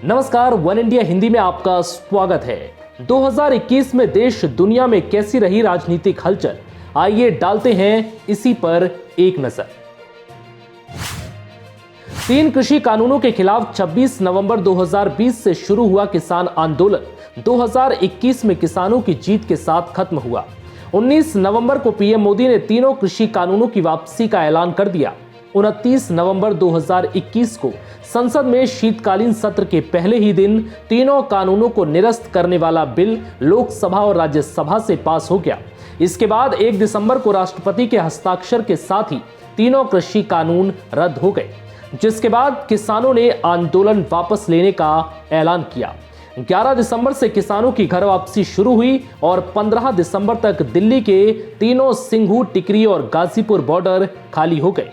नमस्कार, one India Hindi में आपका स्वागत है। 2021 में देश दुनिया में कैसी रही राजनीतिक हलचल, आइए डालते हैं इसी पर एक नजर। 3 कृषि कानूनों के खिलाफ 26 नवंबर 2020 से शुरू हुआ किसान आंदोलन 2021 में किसानों की जीत के साथ खत्म हुआ। 19 नवंबर को पीएम मोदी ने तीनों कृषि कानूनों की वापसी का ऐलान कर दिया। 29 नवंबर 2021 को संसद में शीतकालीन सत्र के पहले ही दिन तीनों कानूनों को निरस्त करने वाला बिल लोकसभा और राज्यसभा से पास हो गया। इसके बाद 1 दिसंबर को राष्ट्रपति के हस्ताक्षर के साथ ही तीनों कृषि कानून रद्द हो गए, जिसके बाद किसानों ने आंदोलन वापस लेने का ऐलान किया। 11 दिसंबर से किसानों की घर वापसी शुरू हुई और 15 दिसंबर तक दिल्ली के तीनों सिंघू, टिकरी और गाजीपुर बॉर्डर खाली हो गए।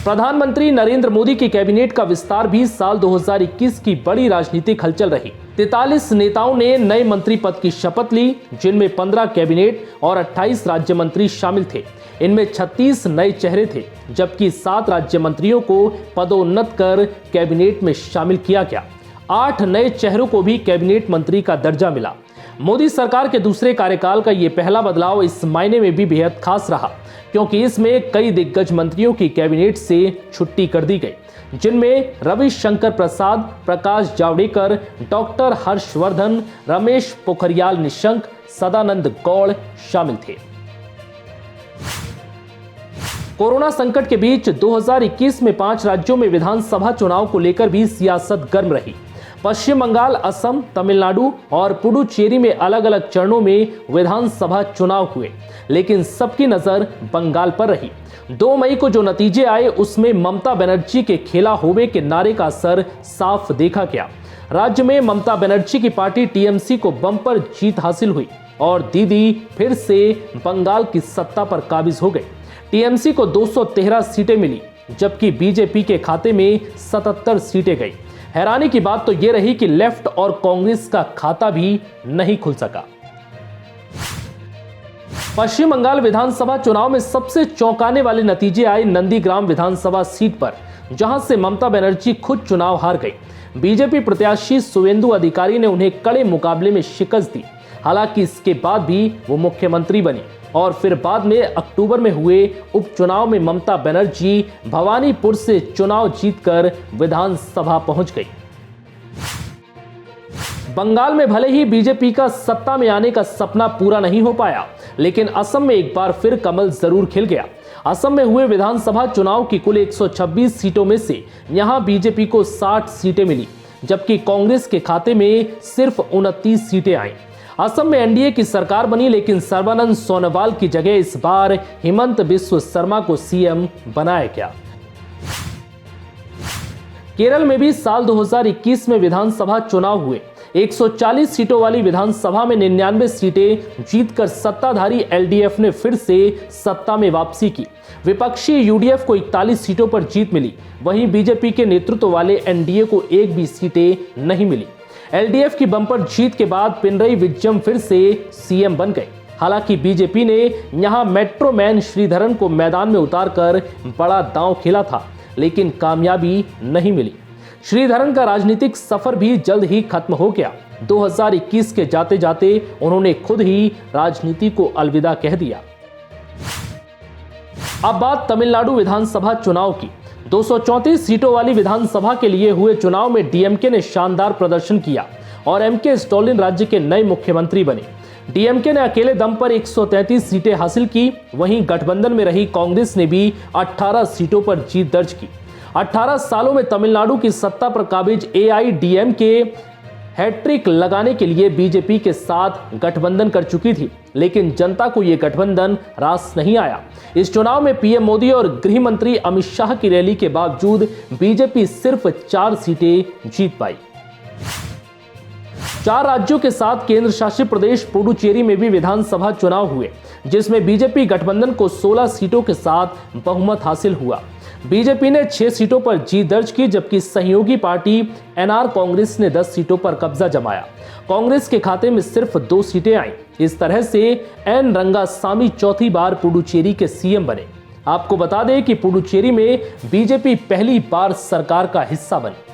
प्रधानमंत्री नरेंद्र मोदी की कैबिनेट का विस्तार भी साल 2021 की बड़ी राजनीतिक हलचल रही। 43 नेताओं ने नए मंत्री पद की शपथ ली, जिनमें 15 कैबिनेट और 28 राज्य मंत्री शामिल थे। इनमें 36 नए चेहरे थे, जबकि 7 राज्य मंत्रियों को पदोन्नत कर कैबिनेट में शामिल किया गया। 8 नए चेहरों को भी कैबिनेट मंत्री का दर्जा मिला। मोदी सरकार के दूसरे कार्यकाल का यह पहला बदलाव इस मायने में भी बेहद खास रहा, क्योंकि इसमें कई दिग्गज मंत्रियों की कैबिनेट से छुट्टी कर दी गई, जिनमें रविशंकर प्रसाद, प्रकाश जावड़ेकर, डॉक्टर हर्षवर्धन, रमेश पोखरियाल निशंक, सदानंद गौड़ शामिल थे। कोरोना संकट के बीच 2021 में 5 राज्यों में विधानसभा चुनाव को लेकर भी सियासत गर्म रही। पश्चिम बंगाल, असम, तमिलनाडु और पुडुचेरी में अलग अलग चरणों में विधानसभा चुनाव हुए, लेकिन सबकी नजर बंगाल पर रही। 2 मई को जो नतीजे आए उसमें ममता बनर्जी के खेला होवे के नारे का असर साफ देखा गया। राज्य में ममता बनर्जी की पार्टी टीएमसी को बम्पर जीत हासिल हुई और दीदी फिर से बंगाल की सत्ता पर काबिज हो गई। टीएमसी को 213 सीटें मिली, जबकि बीजेपी के खाते में 77 सीटें गई। हैरानी की बात तो यह रही कि लेफ्ट और कांग्रेस का खाता भी नहीं खुल सका। पश्चिम बंगाल विधानसभा चुनाव में सबसे चौंकाने वाले नतीजे आए नंदीग्राम विधानसभा सीट पर, जहां से ममता बनर्जी खुद चुनाव हार गई। बीजेपी प्रत्याशी शुवेंदु अधिकारी ने उन्हें कड़े मुकाबले में शिकस्त दी। हालांकि इसके बाद भी वो मुख्यमंत्री बनी और फिर बाद में अक्टूबर में हुए उपचुनाव में ममता बनर्जी भवानीपुर से चुनाव जीतकर विधानसभा पहुंच गई। बंगाल में भले ही बीजेपी का सत्ता में आने का सपना पूरा नहीं हो पाया, लेकिन असम में एक बार फिर कमल जरूर खिल गया। असम में हुए विधानसभा चुनाव की कुल 126 सीटों में से यहां बीजेपी को 60 सीटें मिली, जबकि कांग्रेस के खाते में सिर्फ 29 सीटें आईं। असम में एनडीए की सरकार बनी, लेकिन सर्बानंद सोनोवाल की जगह इस बार हिमंत बिस्व शर्मा को सीएम बनाया गया। केरल में भी साल 2021 में विधानसभा चुनाव हुए। 140 सीटों वाली विधानसभा में 99 सीटें जीतकर सत्ताधारी एलडीएफ ने फिर से सत्ता में वापसी की। विपक्षी यूडीएफ को 41 सीटों पर जीत मिली, वहीं बीजेपी के नेतृत्व वाले एनडीए को एक भी सीटें नहीं मिली। एलडीएफ की बम्पर जीत के बाद पिनरई विजयम फिर से सीएम बन गए। हालांकि बीजेपी ने यहां मेट्रो मैन श्रीधरन को मैदान में उतारकर बड़ा दांव खेला था, लेकिन कामयाबी नहीं मिली। श्रीधरन का राजनीतिक सफर भी जल्द ही खत्म हो गया। 2021 के जाते जाते उन्होंने खुद ही राजनीति को अलविदा कह दिया। अब बात तमिलनाडु विधानसभा चुनाव की। 234 सीटों वाली विधानसभा के लिए हुए चुनाव में डीएमके ने शानदार प्रदर्शन किया और एमके स्टालिन राज्य के नए मुख्यमंत्री बने। डीएमके ने अकेले दम पर 133 सीटें हासिल की, वहीं गठबंधन में रही कांग्रेस ने भी 18 सीटों पर जीत दर्ज की। 18 सालों में तमिलनाडु की सत्ता पर काबिज एआईडीएमके हैट्रिक लगाने के लिए बीजेपी के साथ गठबंधन कर चुकी थी, लेकिन जनता को यह गठबंधन रास नहीं आया। इस चुनाव में पीएम मोदी और गृह मंत्री अमित शाह की रैली के बावजूद बीजेपी सिर्फ 4 सीटें जीत पाई। 4 राज्यों के साथ केंद्र शासित प्रदेश पुडुचेरी में भी विधानसभा चुनाव हुए, जिसमें बीजेपी गठबंधन को 16 सीटों के साथ बहुमत हासिल हुआ। बीजेपी ने 6 सीटों पर जीत दर्ज की, जबकि सहयोगी पार्टी एनआर कांग्रेस ने 10 सीटों पर कब्जा जमाया। कांग्रेस के खाते में सिर्फ 2 सीटें आईं। इस तरह से एन रंगासामी चौथी बार पुडुचेरी के सीएम बने। आपको बता दें कि पुडुचेरी में बीजेपी पहली बार सरकार का हिस्सा बनी।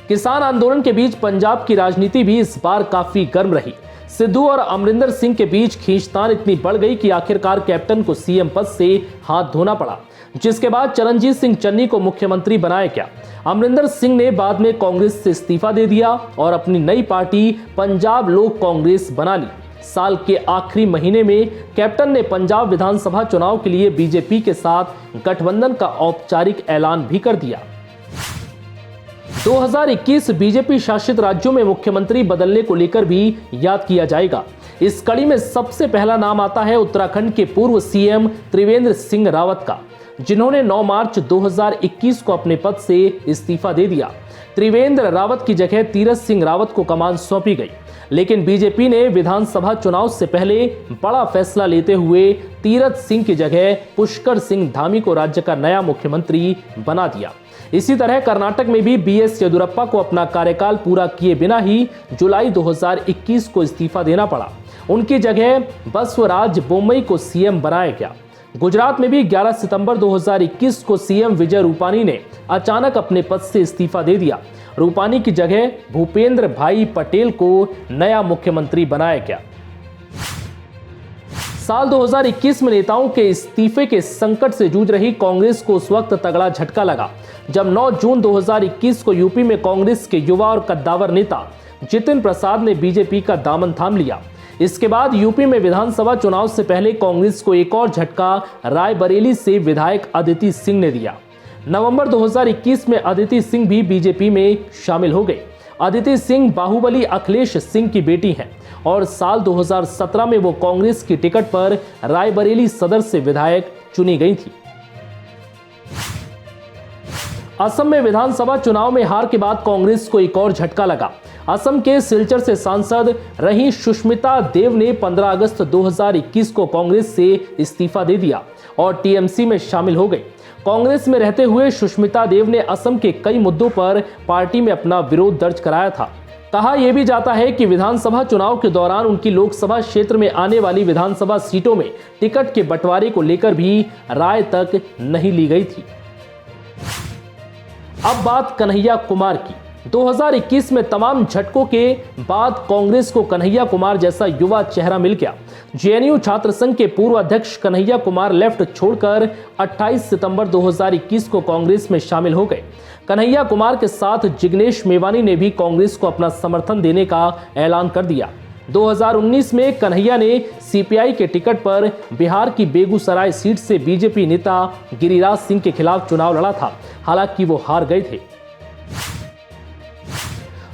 किसान आंदोलन के बीच पंजाब की राजनीति भी इस बार काफी गर्म रही। सिद्धू और अमरिंदर सिंह के बीच खींचतान इतनी बढ़ गई कि आखिरकार कैप्टन को सीएम पद से हाथ धोना पड़ा, जिसके बाद चरणजीत सिंह चन्नी को मुख्यमंत्री बनाया गया। अमरिंदर सिंह ने बाद में कांग्रेस से इस्तीफा दे दिया और अपनी नई पार्टी पंजाब लोक कांग्रेस बना ली। साल के आखिरी महीने में कैप्टन ने पंजाब विधानसभा चुनाव के लिए बीजेपी के साथ गठबंधन का औपचारिक ऐलान भी कर दिया। 2021 बीजेपी शासित राज्यों में मुख्यमंत्री बदलने को लेकर भी याद किया जाएगा। इस कड़ी में सबसे पहला नाम आता है उत्तराखंड के पूर्व सीएम त्रिवेंद्र सिंह रावत का, जिन्होंने 9 मार्च 2021 को अपने पद से इस्तीफा दे दिया। त्रिवेंद्र रावत की जगह तीरथ सिंह रावत को कमान सौंपी गई, लेकिन बीजेपी ने विधानसभा चुनाव से पहले बड़ा फैसला लेते हुए तीरथ सिंह की जगह पुष्कर सिंह धामी को राज्य का नया मुख्यमंत्री बना दिया। इसी तरह कर्नाटक में भी बीएस येदियुरप्पा को अपना कार्यकाल पूरा किए बिना ही जुलाई 2021 को इस्तीफा देना पड़ा। उनकी जगह बसवराज बोम्मई को सीएम बनाया गया। गुजरात में भी 11 सितंबर 2021 को सीएम विजय रूपानी ने अचानक अपने पद से इस्तीफा दे दिया। रूपानी की जगह भूपेंद्र भाई पटेल को नया मुख्यमंत्री बनाया गया। साल 2021 में नेताओं के इस्तीफे के संकट से जूझ रही कांग्रेस को उस वक्त तगड़ा झटका लगा जब 9 जून 2021 को यूपी में कांग्रेस के युवा और कद्दावर नेता जितिन प्रसाद ने बीजेपी का दामन थाम लिया। इसके बाद यूपी में विधानसभा चुनाव से पहले कांग्रेस को एक और झटका रायबरेली से विधायक अदिति सिंह ने दिया। नवंबर 2021 में अदिति सिंह भी बीजेपी में शामिल हो गए। अदिति सिंह बाहुबली अखिलेश सिंह की बेटी हैं और साल 2017 में वो कांग्रेस की टिकट पर रायबरेली सदर से विधायक चुनी गई थी। असम में विधानसभा चुनाव में हार के बाद कांग्रेस को एक और झटका लगा। असम के सिलचर से सांसद रही सुष्मिता देव ने 15 अगस्त 2021 को कांग्रेस से इस्तीफा दे दिया और टीएमसी में शामिल हो गए। कांग्रेस में रहते हुए सुष्मिता देव ने असम के कई मुद्दों पर पार्टी में अपना विरोध दर्ज कराया था। कहा यह भी जाता है कि विधानसभा चुनाव के दौरान उनकी लोकसभा क्षेत्र में आने वाली विधानसभा सीटों में टिकट के बंटवारे को लेकर भी राय तक नहीं ली गई थी। अब बात कन्हैया कुमार की। 2021 में तमाम झटकों के बाद कांग्रेस को कन्हैया कुमार जैसा युवा चेहरा मिल गया। जेएनयू छात्र संघ के पूर्व अध्यक्ष कन्हैया कुमार लेफ्ट छोड़कर 28 सितंबर 2021 को कांग्रेस में शामिल हो गए। कन्हैया कुमार के साथ जिग्नेश मेवानी ने भी कांग्रेस को अपना समर्थन देने का ऐलान कर दिया। 2019 में कन्हैया ने सीपीआई के टिकट पर बिहार की बेगूसराय सीट से बीजेपी नेता गिरिराज सिंह के खिलाफ चुनाव लड़ा था, हालांकि वो हार गए थे।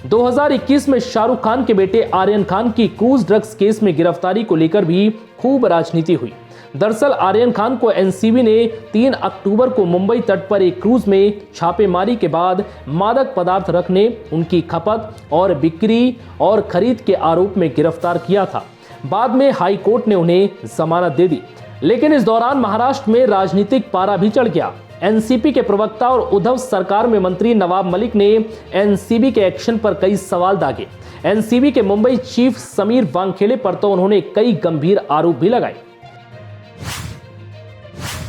2021 में शाहरुख खान के बेटे आर्यन खान की क्रूज ड्रग्स केस में गिरफ्तारी को लेकर भी खूब राजनीति हुई। दरअसल आर्यन खान को एनसीबी ने 3 अक्टूबर को मुंबई तट पर एक क्रूज में छापेमारी के बाद मादक पदार्थ रखने, उनकी खपत और बिक्री और खरीद के आरोप में गिरफ्तार किया था। बाद में हाई कोर्ट ने उन्हें जमानत दे दी, लेकिन इस दौरान महाराष्ट्र में राजनीतिक पारा भी चढ़ गया। एनसीपी के प्रवक्ता और उद्धव सरकार में मंत्री नवाब मलिक ने एनसीबी के एक्शन पर कई सवाल दागे। एनसीबी के मुंबई चीफ समीर वांगखेड़े पर तो उन्होंने कई गंभीर आरोप भी लगाए।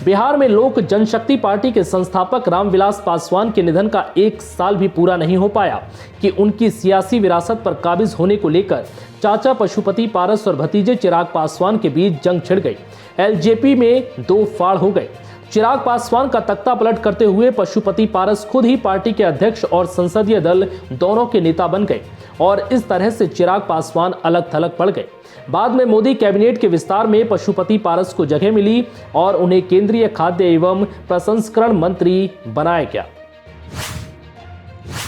बिहार में लोक जनशक्ति पार्टी के संस्थापक रामविलास पासवान के निधन का 1 साल भी पूरा नहीं हो पाया कि उनकी सियासी विरासत पर काबिज होने को लेकर चाचा पशुपति पारस और भतीजे चिराग पासवान के बीच जंग छिड़ गई। एलजेपी में 2 फाड़ हो गए। चिराग पासवान का तख्ता पलट करते हुए पशुपति पारस खुद ही पार्टी के अध्यक्ष और संसदीय दल दोनों के नेता बन गए और इस तरह से चिराग पासवान अलग थलग पड़ गए। बाद में मोदी कैबिनेट के विस्तार में पशुपति पारस को जगह मिली और उन्हें केंद्रीय खाद्य एवं प्रसंस्करण मंत्री बनाया गया।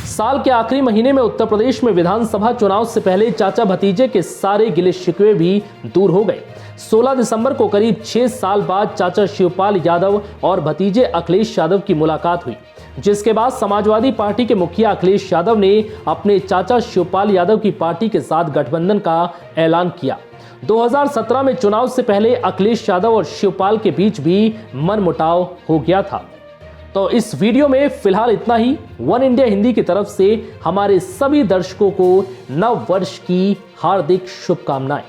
साल के आखिरी महीने में उत्तर प्रदेश में विधानसभा चुनाव से पहले चाचा भतीजे के सारे गिले शिकवे भी दूर हो गए। 16 दिसंबर को करीब 6 साल बाद चाचा शिवपाल यादव और भतीजे अखिलेश यादव की मुलाकात हुई, जिसके बाद समाजवादी पार्टी के मुखिया अखिलेश यादव ने अपने चाचा शिवपाल यादव की पार्टी के साथ गठबंधन का ऐलान किया। 2017 में चुनाव से पहले अखिलेश यादव और शिवपाल के बीच भी मनमुटाव हो गया था। तो इस वीडियो में फिलहाल इतना ही। वन इंडिया हिंदी की तरफ से हमारे सभी दर्शकों को नव वर्ष की हार्दिक शुभकामनाएं।